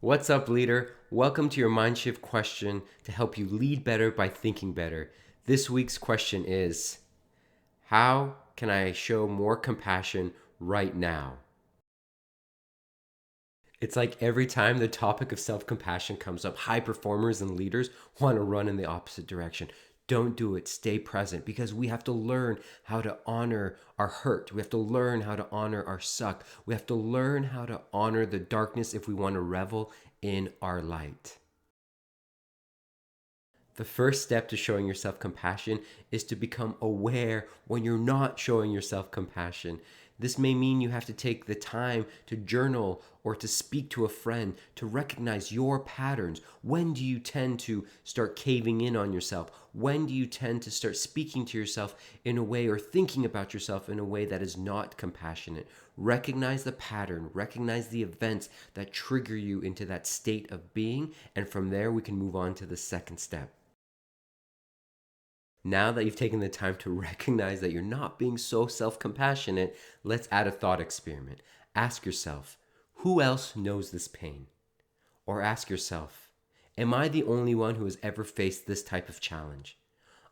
What's up, leader? Welcome to your MindShift question to help you lead better by thinking better. This week's question is, how can I show more compassion right now? It's like every time the topic of self-compassion comes up, high performers and leaders want to run in the opposite direction. Don't do it. Stay present, because we have to learn how to honor our hurt. We have to learn how to honor our suck. We have to learn how to honor the darkness if we want to revel in our light. The first step to showing yourself compassion is to become aware when you're not showing yourself compassion. This may mean you have to take the time to journal or to speak to a friend to recognize your patterns. When do you tend to start caving in on yourself? When do you tend to start speaking to yourself in a way or thinking about yourself in a way that is not compassionate? Recognize the pattern, recognize the events that trigger you into that state of being, and from there we can move on to the second step. Now that you've taken the time to recognize that you're not being so self-compassionate, let's add a thought experiment. Ask yourself, who else knows this pain? Or ask yourself, am I the only one who has ever faced this type of challenge?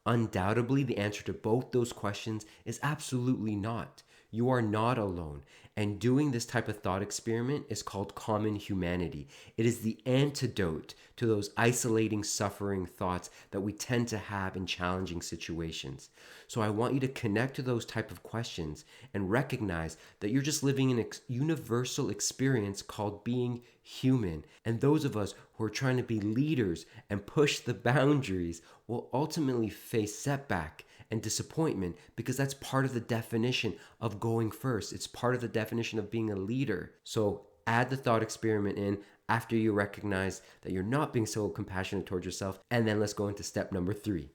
Undoubtedly, the answer to both those questions is absolutely not. You are not alone. And doing this type of thought experiment is called common humanity. It is the antidote to those isolating, suffering thoughts that we tend to have in challenging situations. So I want you to connect to those type of questions and recognize that you're just living in a universal experience called being human. And those of us who are trying to be leaders and push the boundaries will ultimately face setback and disappointment, because that's part of the definition of going first. It's part of the definition of being a leader. So add the thought experiment in after you recognize that you're not being so compassionate towards yourself, and then let's go into step number 3.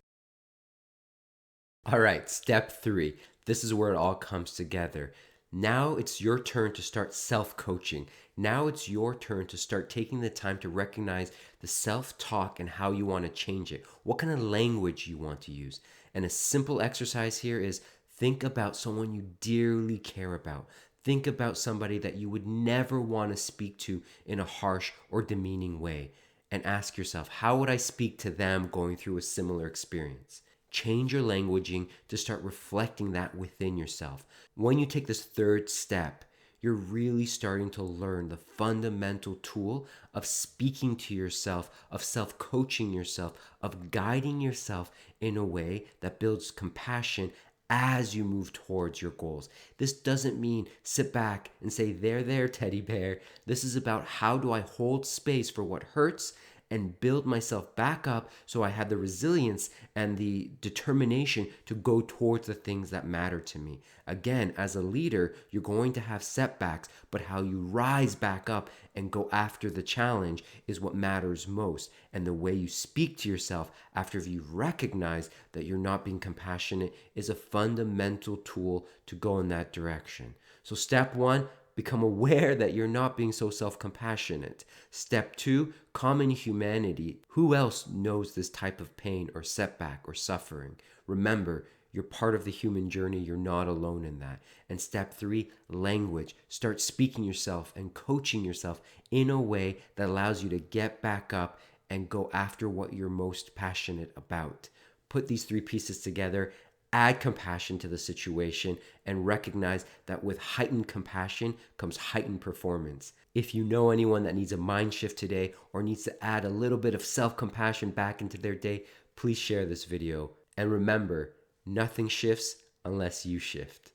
All right, step 3. This is where it all comes together. Now it's your turn to start self-coaching. Now it's your turn to start taking the time to recognize the self-talk and how you want to change it. What kind of language you want to use. And a simple exercise here is think about someone you dearly care about. Think about somebody that you would never want to speak to in a harsh or demeaning way. And ask yourself, how would I speak to them going through a similar experience? Change your languaging to start reflecting that within yourself. When you take this third step, you're really starting to learn the fundamental tool of speaking to yourself, of self-coaching yourself, of guiding yourself in a way that builds compassion as you move towards your goals. This doesn't mean sit back and say, there, teddy bear. This is about, how do I hold space for what hurts and build myself back up so I have the resilience and the determination to go towards the things that matter to me. Again, as a leader, you're going to have setbacks, but how you rise back up and go after the challenge is what matters most. And the way you speak to yourself after you've recognized that you're not being compassionate is a fundamental tool to go in that direction. So step 1, become aware that you're not being so self-compassionate. Step 2, common humanity. Who else knows this type of pain or setback or suffering? Remember, you're part of the human journey. You're not alone in that. And step 3, language. Start speaking yourself and coaching yourself in a way that allows you to get back up and go after what you're most passionate about. Put these 3 pieces together. Add compassion to the situation and recognize that with heightened compassion comes heightened performance. If you know anyone that needs a mind shift today or needs to add a little bit of self-compassion back into their day, please share this video. And remember, nothing shifts unless you shift.